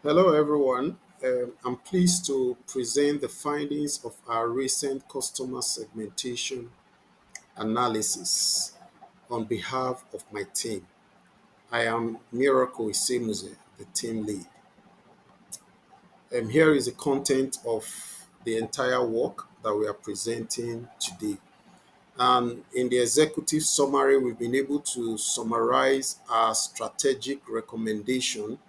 Hello, everyone. I'm pleased to present the findings of our recent customer segmentation analysis on behalf of my team. I am Miracle Isemuze, the team lead. Here is the content of the entire work that we are presenting today. And in the executive summary, we've been able to summarize our strategic recommendation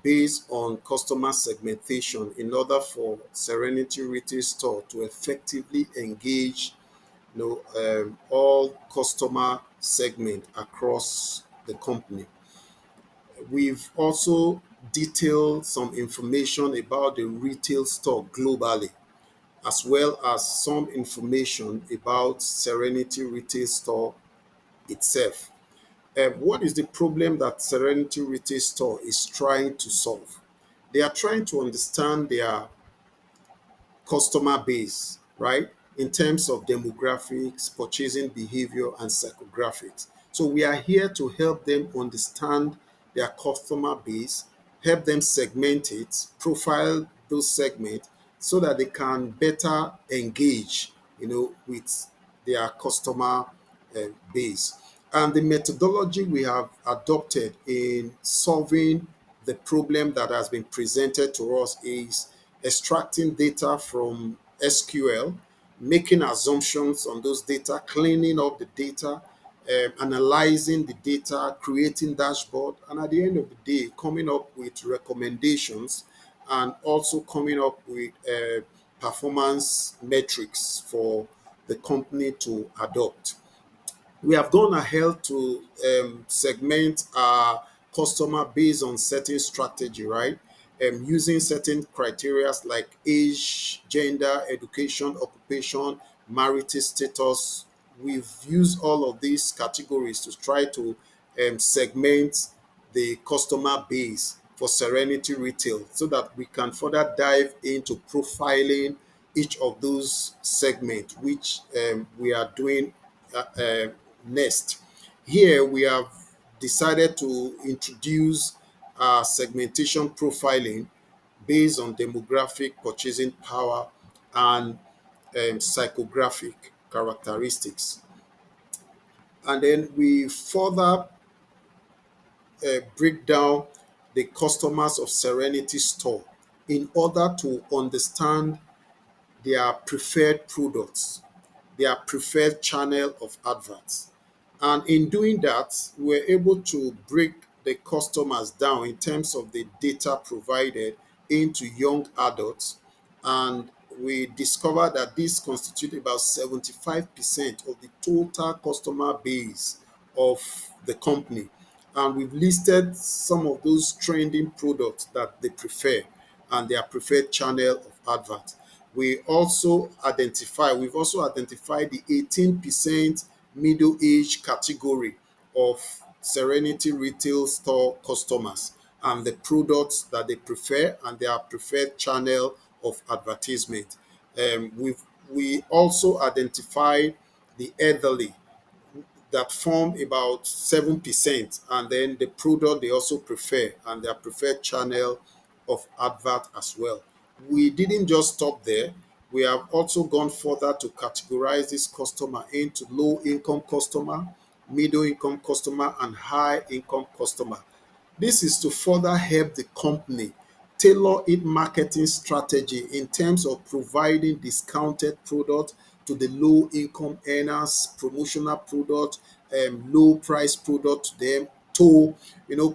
based on customer segmentation in order for Serenity Retail Store to effectively engage all customer segment across the company. We've also detailed some information about the retail store globally, as well as some information about Serenity Retail Store itself. What is the problem that Serenity Retail Store is trying to solve? They are trying to understand their customer base, right? In terms of demographics, purchasing behavior, and psychographics. So we are here to help them understand their customer base, help them segment it, profile those segments so that they can better engage, with their customer base. And the methodology we have adopted in solving the problem that has been presented to us is extracting data from SQL, making assumptions on those data, cleaning up the data, analyzing the data, creating dashboard, and at the end of the day, coming up with recommendations and also coming up with performance metrics for the company to adopt. We have gone ahead to segment our customer based on certain strategy, right? Using certain criteria like age, gender, education, occupation, marital status. We've used all of these categories to try to segment the customer base for Serenity Retail so that we can further dive into profiling each of those segments, which we are doing next. Here we have decided to introduce segmentation profiling based on demographic, purchasing power, and psychographic characteristics. And then we further break down the customers of Serenity Store in order to understand their preferred products, their preferred channel of adverts. And in doing that, we're able to break the customers down in terms of the data provided into young adults. And we discovered that this constitutes about 75% of the total customer base of the company. And we've listed some of those trending products that they prefer and their preferred channel of advert. We've also identified the 18% middle age category of Serenity Retail Store customers and the products that they prefer and their preferred channel of advertisement. We also identified the elderly that form about 7%, and then the product they also prefer and their preferred channel of advert as well. We didn't just stop there. We have also gone further to categorize this customer into low income customer, middle income customer, and high income customer. This is to further help the company tailor its marketing strategy in terms of providing discounted product to the low income earners, promotional product, low price product to them, to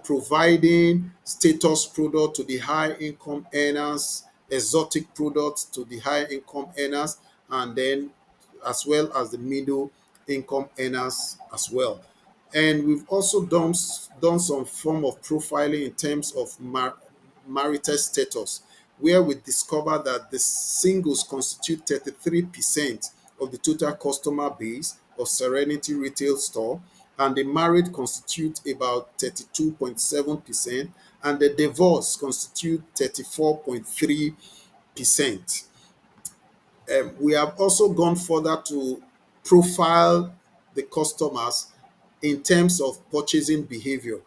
providing status product to the high income earners, exotic products to the high income earners, and then as well as the middle income earners as well. And we've also done some form of profiling in terms of marital status, where we discovered that the singles constitute 33% of the total customer base of Serenity Retail Store, and the married constitute about 32.7%, and the divorce constitute 34.3%. We have also gone further to profile the customers in terms of purchasing behavior.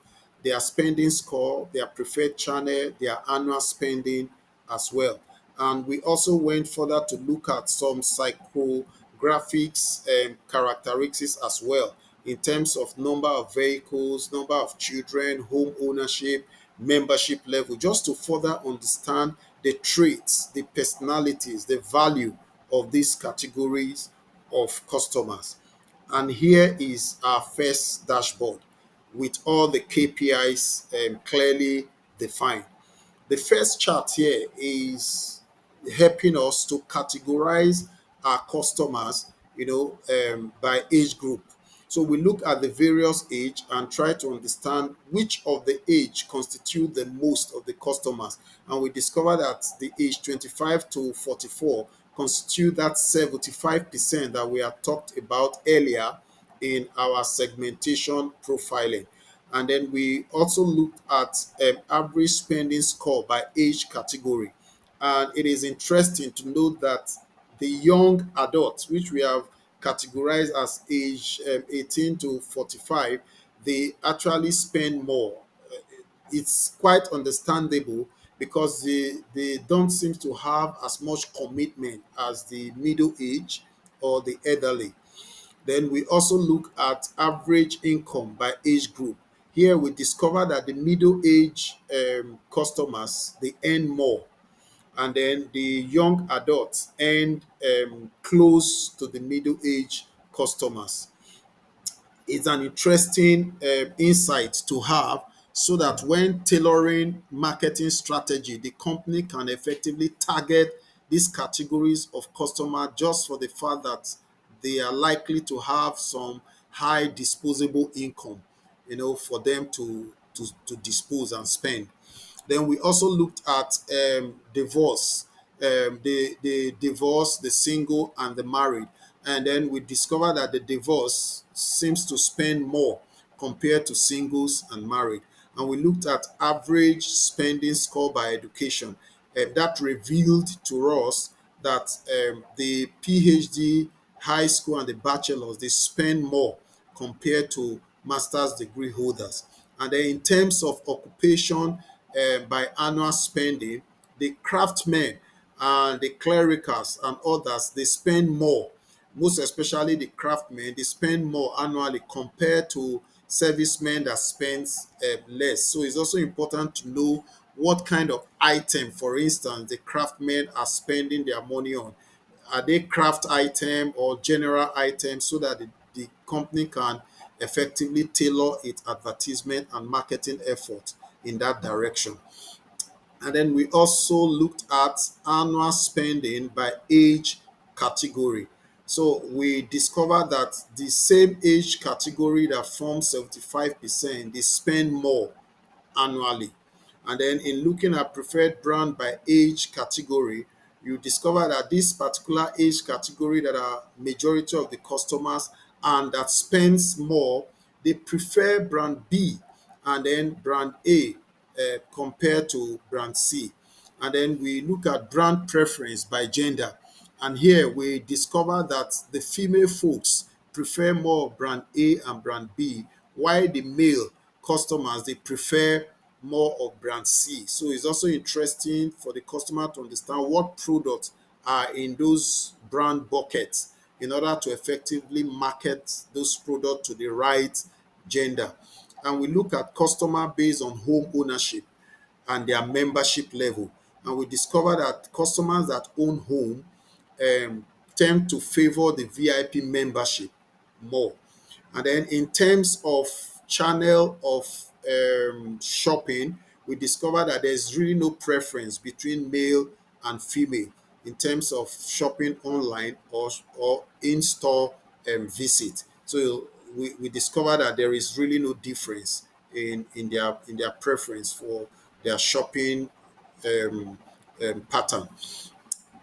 their spending score, their preferred channel, their annual spending as well. And we also went further to look at some psychographics and characteristics as well, in terms of number of vehicles, number of children, home ownership, membership level, just to further understand the traits, the personalities, the value of these categories of customers. And here is our first dashboard with all the KPIs clearly defined. The first chart here is helping us to categorize our customers, by age group. So we look at the various age and try to understand which of the age constitute the most of the customers. And we discover that the age 25 to 44 constitute that 75% that we have talked about earlier in our segmentation profiling. And then we also looked at average spending score by age category. And it is interesting to note that the young adults, which we have categorized as age 18 to 45, they actually spend more. It's quite understandable because they don't seem to have as much commitment as the middle age or the elderly. Then we also look at average income by age group. Here we discover that the middle age customers, they earn more, and then the young adults earn close to the middle age customers. It's an interesting insight to have, so that when tailoring marketing strategy, the company can effectively target these categories of customer, just for the fact that they are likely to have some high disposable income, for them to dispose and spend. Then we also looked at divorce, the divorce, the single, and the married. And then we discovered that the divorce seems to spend more compared to singles and married. And we looked at average spending score by education. That revealed to us that the PhD, high school, and the bachelors, they spend more compared to master's degree holders. And then in terms of occupation by annual spending, the craftsmen and the clericals and others, they spend more. Most especially the craftsmen, they spend more annually compared to servicemen that spends less. So it's also important to know what kind of item, for instance, the craftsmen are spending their money on. Are they craft item or general items, so that the company can effectively tailor its advertisement and marketing effort in that direction. And then we also looked at annual spending by age category. So we discovered that the same age category that forms 75%, they spend more annually. And then in looking at preferred brand by age category, you discover that this particular age category that are majority of the customers and that spends more, they prefer brand B and then brand A compared to brand C. And then we look at brand preference by gender. And here we discover that the female folks prefer more brand A and brand B, while the male customers, they prefer more of brand C. So it's also interesting for the customer to understand what products are in those brand buckets in order to effectively market those products to the right gender. And we look at customer based on home ownership and their membership level. And we discover that customers that own home tend to favor the VIP membership more. And then in terms of channel of shopping, we discover that there's really no preference between male and female in terms of shopping online or in-store visit. So we discover that there is really no difference in their preference for their shopping um, pattern.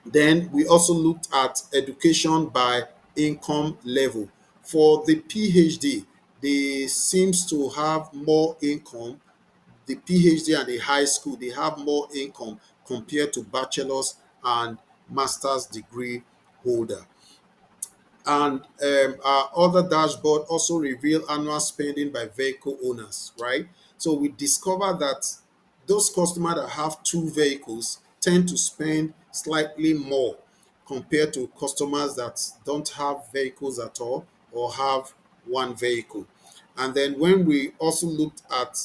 Then we also looked at education by income level. For the PhD, they seems to have more income. The PhD and the high school, they have more income compared to bachelor's and master's degree holder. And our other dashboard also reveal annual spending by vehicle owners, right? So we discover that those customers that have two vehicles tend to spend slightly more compared to customers that don't have vehicles at all or have one vehicle. And then when we also looked at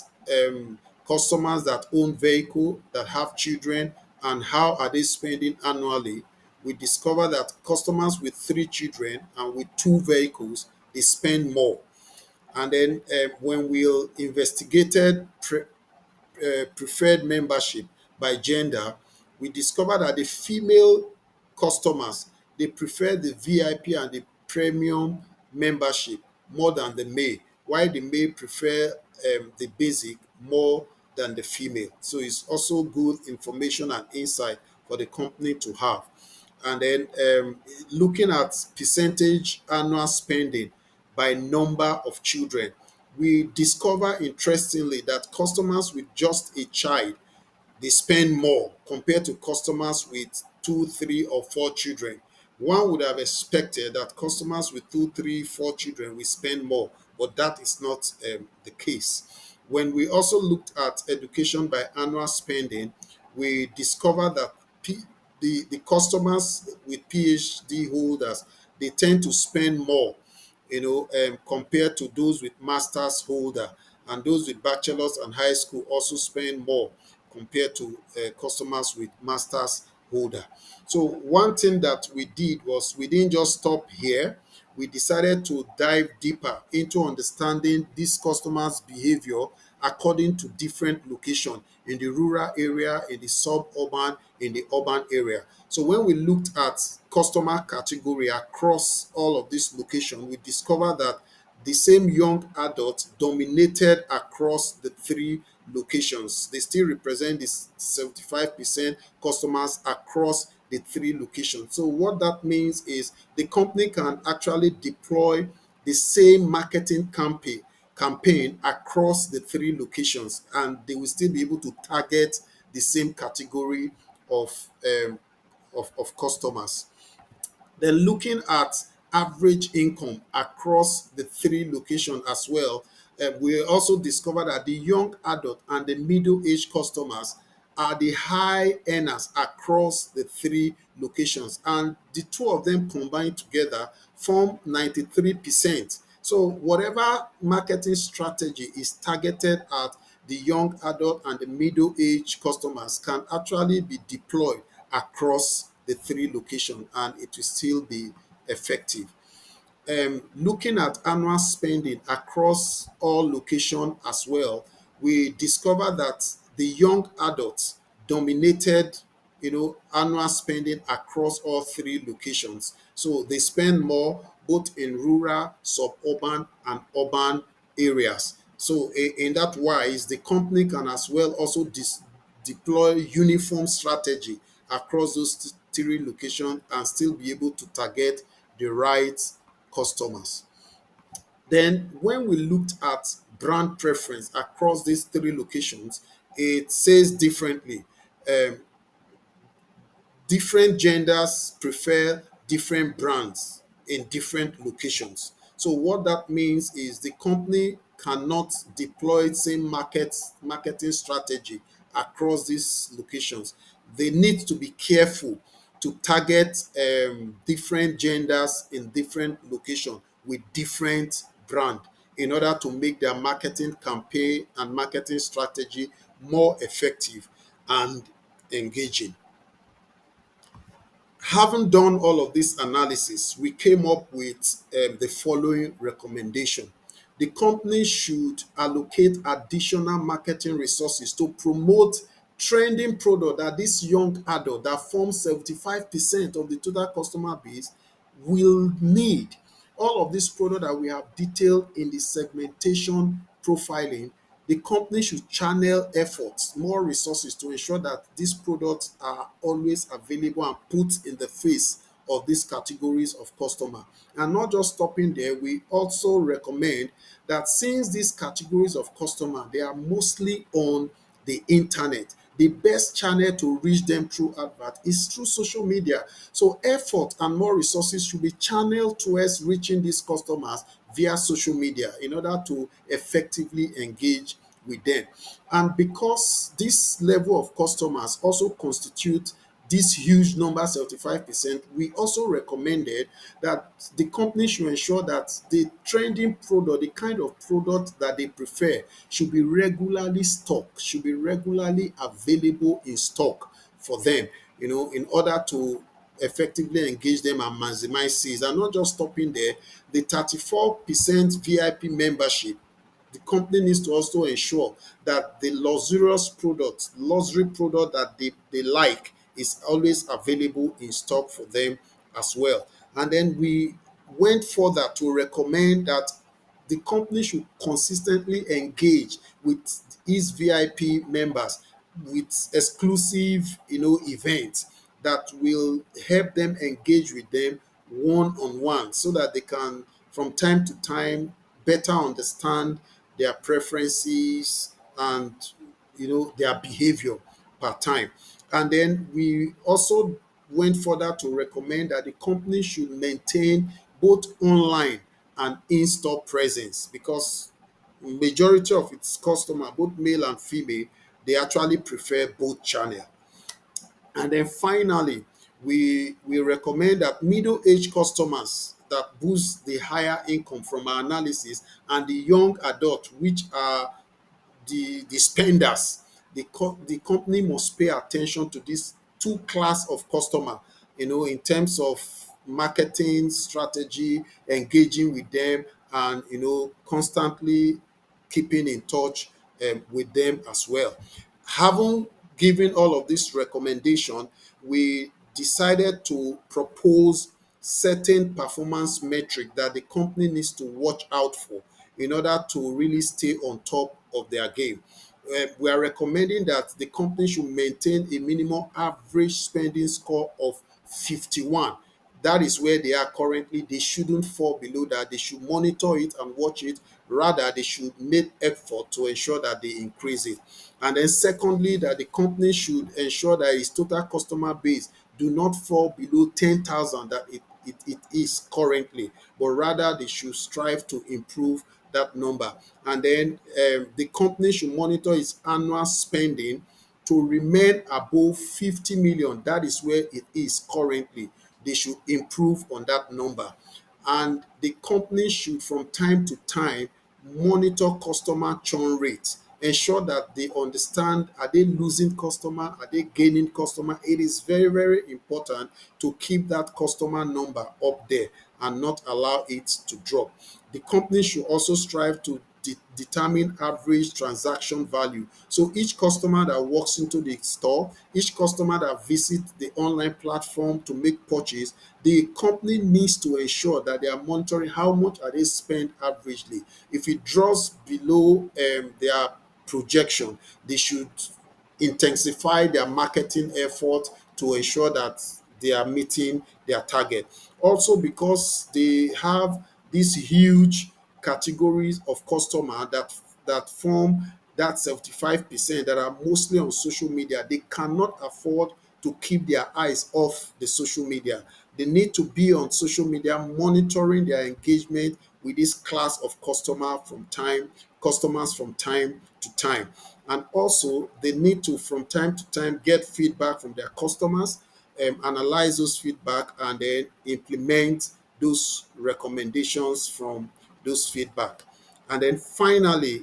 customers that own vehicle, that have children, and how are they spending annually, we discover that customers with three children and with two vehicles, they spend more. And then when we investigated preferred membership by gender, we discovered that the female customers, they prefer the VIP and the premium membership more than the male, while the male prefer the basic more than the female. So it's also good information and insight for the company to have. And then looking at percentage annual spending by number of children, we discover interestingly that customers with just a child, they spend more compared to customers with two, three, or four children. One would have expected that customers with two, three, four children will spend more, but that is not the case. When we also looked at education by annual spending, we discovered that the customers with PhD holders, they tend to spend more, compared to those with master's holder, and those with bachelor's and high school also spend more compared to customers with master's holder. So one thing that we did was we didn't just stop here. We decided to dive deeper into understanding this customer's behavior according to different location in the rural area, in the suburban, in the urban area. So when we looked at customer category across all of these locations, we discovered that the same young adults dominated across the three locations. They still represent the 75% customers across the three locations. So what that means is the company can actually deploy the same marketing campaign across the three locations, and they will still be able to target the same category of customers. Then looking at average income across the three locations as well, we also discovered that the young adult and the middle-aged customers are the high earners across the three locations, and the two of them combined together form 93%. So whatever marketing strategy is targeted at the young adult and the middle-aged customers can actually be deployed across the three locations, and it will still be effective. Looking at annual spending across all locations as well, we discovered that the young adults dominated, annual spending across all three locations. So they spend more both in rural, suburban, and urban areas. So in that wise, the company can as well also deploy uniform strategy across those three locations and still be able to target the right customers. Then when we looked at brand preference across these three locations, it says differently. Um, Different genders prefer different brands in different locations. So what that means is the company cannot deploy same marketing strategy across these locations. They need to be careful to target different genders in different locations with different brand in order to make their marketing campaign and marketing strategy more effective and engaging. Having done all of this analysis, we came up with the following recommendation. The company should allocate additional marketing resources to promote trending product that this young adult that forms 75% of the total customer base will need. All of these products that we have detailed in the segmentation profiling, the company should channel efforts, more resources to ensure that these products are always available and put in the face of these categories of customer. And not just stopping there, we also recommend that since these categories of customer, they are mostly on the internet, the best channel to reach them through advert is through social media. So effort and more resources should be channeled towards reaching these customers via social media in order to effectively engage with them. And because this level of customers also constitute this huge number, 75%, we also recommended that the company should ensure that the trending product, the kind of product that they prefer, should be regularly stocked, should be regularly available in stock for them, in order to effectively engage them and maximize sales. And not just stopping there, the 34% VIP membership, the company needs to also ensure that the luxury product that they like is always available in stock for them as well. And then we went further to recommend that the company should consistently engage with its VIP members with exclusive, events that will help them engage with them one on one, so that they can, from time to time, better understand their preferences and their behavior per time. And then we also went further to recommend that the company should maintain both online and in-store presence, because majority of its customer, both male and female, they actually prefer both channel. And then finally, we recommend that middle-aged customers that boost the higher income from our analysis, and the young adult, which are the spenders, the company must pay attention to these two class of customer, in terms of marketing strategy, engaging with them, and constantly keeping in touch with them as well. Having given all of this recommendation, we decided to propose certain performance metric that the company needs to watch out for in order to really stay on top of their game. We are recommending that the company should maintain a minimum average spending score of 51. That is where they are currently. They shouldn't fall below that. They should monitor it and watch it. Rather, they should make effort to ensure that they increase it. And then secondly, that the company should ensure that its total customer base do not fall below 10,000 that it is currently, but rather they should strive to improve that number. And then the company should monitor its annual spending to remain above 50 million. That is where it is currently. They should improve on that number. And the company should, from time to time, monitor customer churn rates, ensure that they understand, are they losing customer, are they gaining customer. It is very, very important to keep that customer number up there and not allow it to drop. The company should also strive to determine average transaction value. So each customer that walks into the store, each customer that visits the online platform to make purchase, the company needs to ensure that they are monitoring how much are they spend averagely. If it drops below their projection, they should intensify their marketing effort to ensure that they are meeting their target. Also, because they have these huge categories of customer that form that 75% that are mostly on social media, they cannot afford to keep their eyes off the social media. They need to be on social media, monitoring their engagement with this class of customers from time to time. And also, they need to, from time to time, get feedback from their customers, analyze those feedback, and then implement those recommendations from those feedback. And then finally,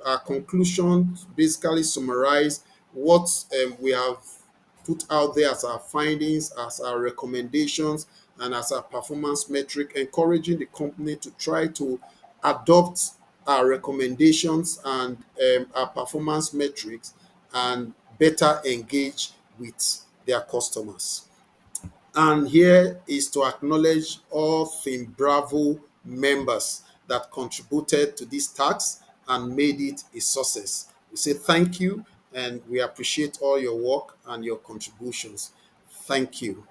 our conclusion basically summarize what we have put out there as our findings, as our recommendations, and as our performance metric, encouraging the company to try to adopt our recommendations and our performance metrics, and better engage with their customers. And here is to acknowledge all Team Bravo members that contributed to this task and made it a success. We say thank you, and we appreciate all your work and your contributions. Thank you.